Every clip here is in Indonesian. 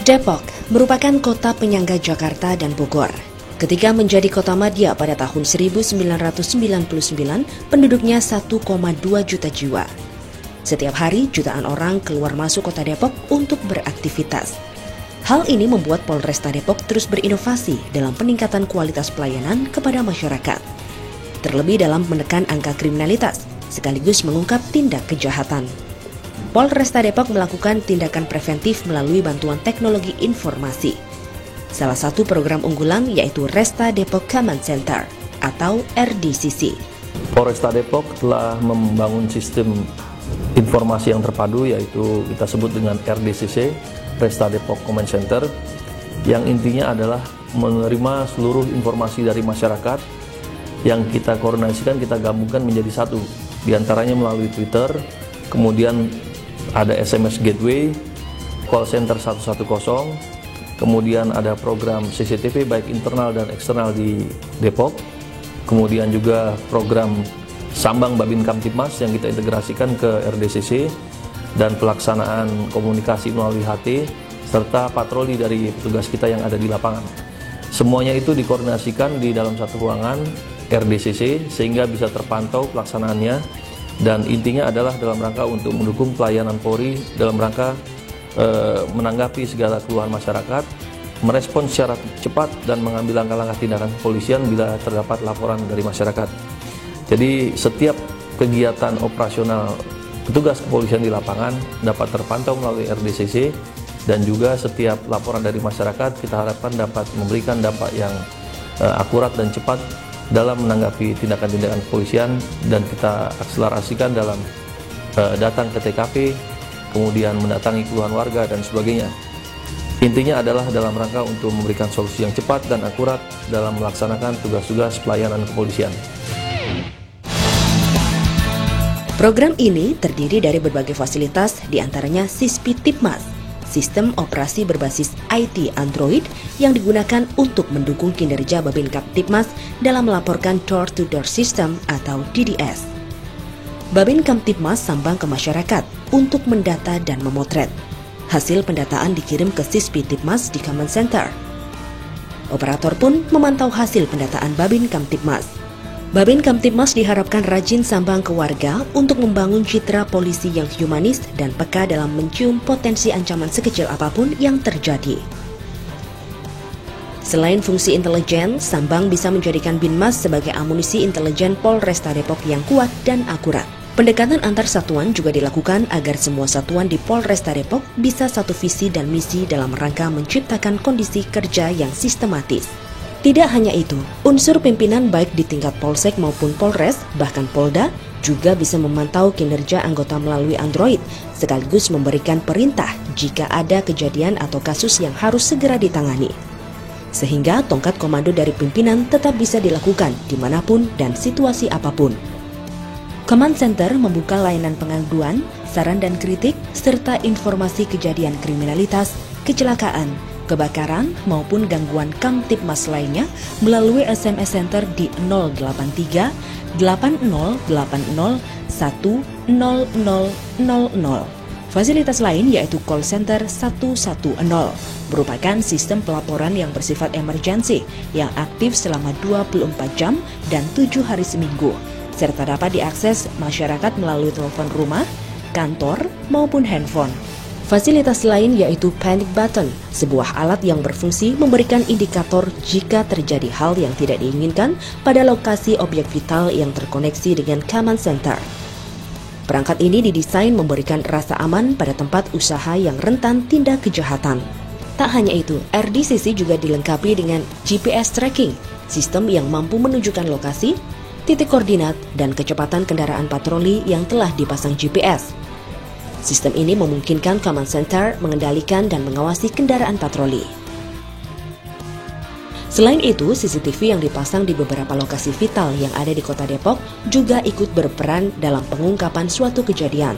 Depok merupakan kota penyangga Jakarta dan Bogor. Ketika menjadi kota madya pada tahun 1999, penduduknya 1,2 juta jiwa. Setiap hari jutaan orang keluar masuk kota Depok untuk beraktivitas. Hal ini membuat Polresta Depok terus berinovasi dalam peningkatan kualitas pelayanan kepada masyarakat. Terlebih dalam menekan angka kriminalitas, sekaligus mengungkap tindak kejahatan. Polresta Depok melakukan tindakan preventif melalui bantuan teknologi informasi. Salah satu program unggulan yaitu Resta Depok Command Center atau RDCC. Polresta Depok telah membangun sistem informasi yang terpadu yaitu kita sebut dengan RDCC, Resta Depok Command Center, yang intinya adalah menerima seluruh informasi dari masyarakat yang kita koordinasikan, kita gabungkan menjadi satu. Di antaranya melalui Twitter, kemudian ada SMS Gateway, call center 110, kemudian ada program CCTV baik internal dan eksternal di Depok, kemudian juga program Sambang Babin Kamtibmas yang kita integrasikan ke RDCC, dan pelaksanaan komunikasi melalui HT, serta patroli dari petugas kita yang ada di lapangan. Semuanya itu dikoordinasikan di dalam satu ruangan RDCC sehingga bisa terpantau pelaksanaannya. Dan intinya adalah dalam rangka untuk mendukung pelayanan Polri dalam rangka menanggapi segala keluhan masyarakat, merespons secara cepat dan mengambil langkah-langkah tindakan kepolisian bila terdapat laporan dari masyarakat. Jadi setiap kegiatan operasional petugas kepolisian di lapangan dapat terpantau melalui RDCC, dan juga setiap laporan dari masyarakat kita harapkan dapat memberikan dampak yang akurat dan cepat dalam menanggapi tindakan-tindakan kepolisian, dan kita akselerasikan dalam datang ke TKP, kemudian mendatangi keluhan warga dan sebagainya. Intinya adalah dalam rangka untuk memberikan solusi yang cepat dan akurat dalam melaksanakan tugas-tugas pelayanan kepolisian. Program ini terdiri dari berbagai fasilitas, diantaranya Sispitipmas, sistem operasi berbasis IT Android yang digunakan untuk mendukung kinerja Babin Kamtibmas dalam melaporkan door-to-door system atau DDS. Babin Kamtibmas sambang ke masyarakat untuk mendata dan memotret. Hasil pendataan dikirim ke Sispitipmas di Command Center. Operator pun memantau hasil pendataan Babin Kamtibmas. Babin Kamtibmas diharapkan rajin sambang ke warga untuk membangun citra polisi yang humanis dan peka dalam mencium potensi ancaman sekecil apapun yang terjadi. Selain fungsi intelijen, Sambang bisa menjadikan Binmas sebagai amunisi intelijen Polresta Depok yang kuat dan akurat. Pendekatan antar satuan juga dilakukan agar semua satuan di Polresta Depok bisa satu visi dan misi dalam rangka menciptakan kondisi kerja yang sistematis. Tidak hanya itu, unsur pimpinan baik di tingkat Polsek maupun Polres, bahkan Polda, juga bisa memantau kinerja anggota melalui Android, sekaligus memberikan perintah jika ada kejadian atau kasus yang harus segera ditangani. Sehingga tongkat komando dari pimpinan tetap bisa dilakukan dimanapun dan situasi apapun. Command Center membuka layanan pengaduan, saran dan kritik, serta informasi kejadian kriminalitas, kecelakaan, kebakaran maupun gangguan Kamtibmas lainnya melalui SMS Center di 083 8080 10000. Fasilitas lain yaitu call center 110 merupakan sistem pelaporan yang bersifat emergensi yang aktif selama 24 jam dan 7 hari seminggu, serta dapat diakses masyarakat melalui telepon rumah, kantor maupun handphone. Fasilitas lain yaitu panic button, sebuah alat yang berfungsi memberikan indikator jika terjadi hal yang tidak diinginkan pada lokasi objek vital yang terkoneksi dengan Command Center. Perangkat ini didesain memberikan rasa aman pada tempat usaha yang rentan tindak kejahatan. Tak hanya itu, RDCC juga dilengkapi dengan GPS tracking, sistem yang mampu menunjukkan lokasi, titik koordinat, dan kecepatan kendaraan patroli yang telah dipasang GPS. Sistem ini memungkinkan Command Center mengendalikan dan mengawasi kendaraan patroli. Selain itu, CCTV yang dipasang di beberapa lokasi vital yang ada di Kota Depok juga ikut berperan dalam pengungkapan suatu kejadian.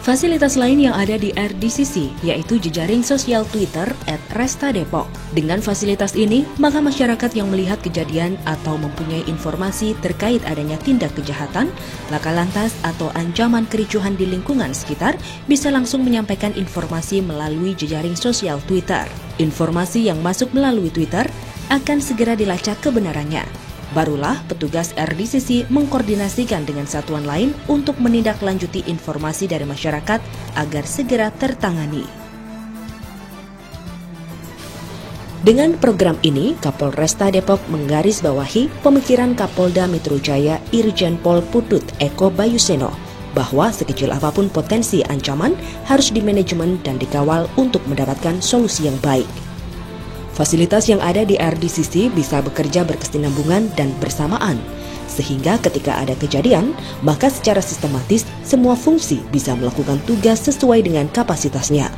Fasilitas lain yang ada di RDCC yaitu jejaring sosial Twitter @restadepok. Dengan fasilitas ini, maka masyarakat yang melihat kejadian atau mempunyai informasi terkait adanya tindak kejahatan, laka lantas atau ancaman kericuhan di lingkungan sekitar bisa langsung menyampaikan informasi melalui jejaring sosial Twitter. Informasi yang masuk melalui Twitter akan segera dilacak kebenarannya. Barulah petugas RDCC mengkoordinasikan dengan satuan lain untuk menindaklanjuti informasi dari masyarakat agar segera tertangani. Dengan program ini, Kapolresta Depok menggarisbawahi pemikiran Kapolda Metro Jaya Irjen Pol Putut Eko Bayuseno bahwa sekecil apapun potensi ancaman harus dimanajemen dan dikawal untuk mendapatkan solusi yang baik. Fasilitas yang ada di RDCC bisa bekerja berkesinambungan dan bersamaan, sehingga ketika ada kejadian, maka secara sistematis semua fungsi bisa melakukan tugas sesuai dengan kapasitasnya.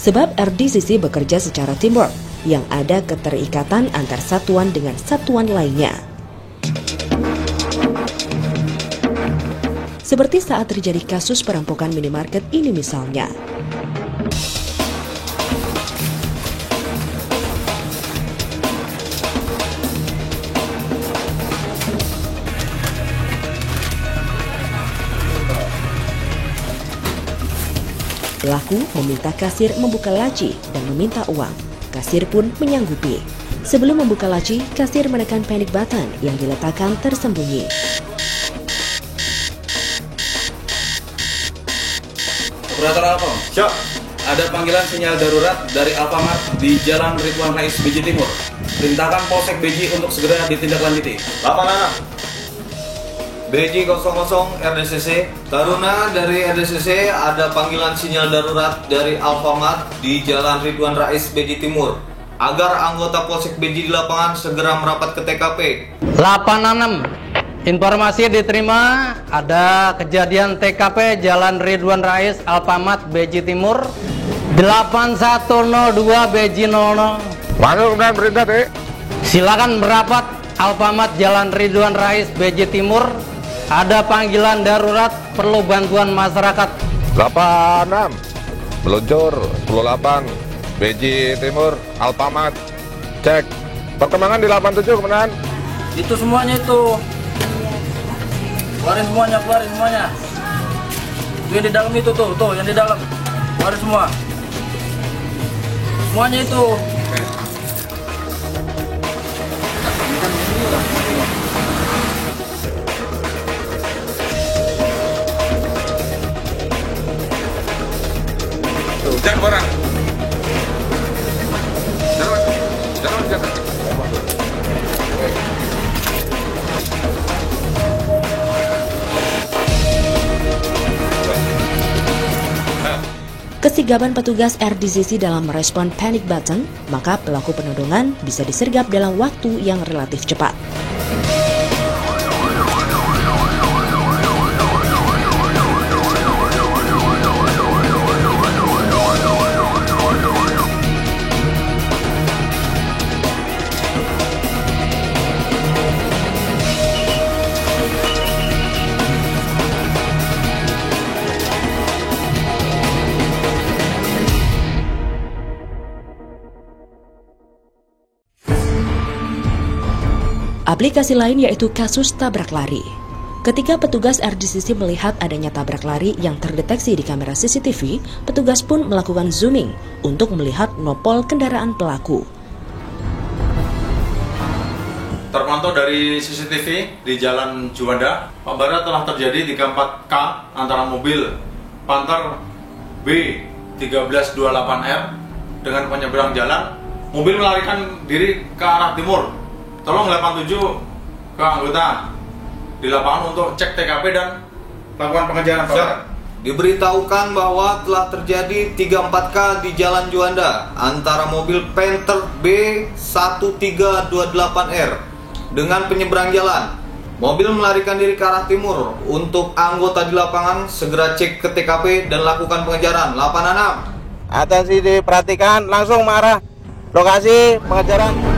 Sebab RDCC bekerja secara teamwork, yang ada keterikatan antar satuan dengan satuan lainnya. Seperti saat terjadi kasus perampokan minimarket ini misalnya. Pelaku meminta kasir membuka laci dan meminta uang. Kasir pun menyanggupi. Sebelum membuka laci, kasir menekan panic button yang diletakkan tersembunyi. Operator Alfam, Cok, ada panggilan sinyal darurat dari Alfamart di Jalan Ridwan Rais Beji Timur. Perintahkan Polsek Beji untuk segera ditindaklanjuti. 86 BJ 00 RDCC, Taruna dari RDCC, ada panggilan sinyal darurat dari Alfamart di Jalan Ridwan Rais Beji Timur agar anggota Polsek Beji di lapangan segera merapat ke TKP. 86 informasi diterima ada kejadian TKP Jalan Ridwan Rais Alfamart Beji Timur 8102 Beji 00. Masuk dan perintah deh. Silakan merapat Alfamart Jalan Ridwan Rais Beji Timur. Ada panggilan darurat, perlu bantuan masyarakat. 86 meluncur 10-8 Beji Timur Alfamart. Cek perkembangan di 87 kemenangan. Itu semuanya itu. Keluarin semuanya, keluarin semuanya. Itu yang di dalam itu tuh, yang di dalam. Keluarin semua. Semuanya itu. Jangan barang. Jangan. Kesigapan petugas RDCC dalam merespon panic button, maka pelaku penodongan bisa disergap dalam waktu yang relatif cepat. Aplikasi lain yaitu kasus tabrak lari. Ketika petugas RDCC melihat adanya tabrak lari yang terdeteksi di kamera CCTV, petugas pun melakukan zooming untuk melihat nopol kendaraan pelaku. Terpantau dari CCTV di Jalan Juanda, Pak Bara telah terjadi 34K antara mobil Panther B1328R dengan penyeberang jalan. Mobil melarikan diri ke arah timur. Tolong 87 ke anggota di lapangan untuk cek TKP dan lakukan pengejaran. Diberitahukan bahwa telah terjadi 34K di Jalan Juanda antara mobil Panther B1328R dengan penyeberang jalan. Mobil melarikan diri ke arah timur. Untuk anggota di lapangan segera cek ke TKP dan lakukan pengejaran. 86 Atensi diperhatikan, langsung mengarah lokasi pengejaran.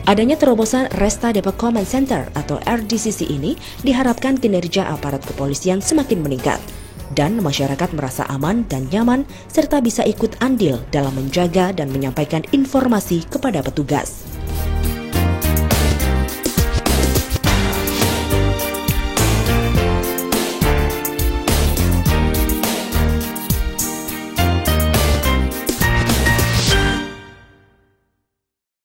Adanya terobosan Resta Depok Command Center atau RDCC ini diharapkan kinerja aparat kepolisian semakin meningkat dan masyarakat merasa aman dan nyaman serta bisa ikut andil dalam menjaga dan menyampaikan informasi kepada petugas.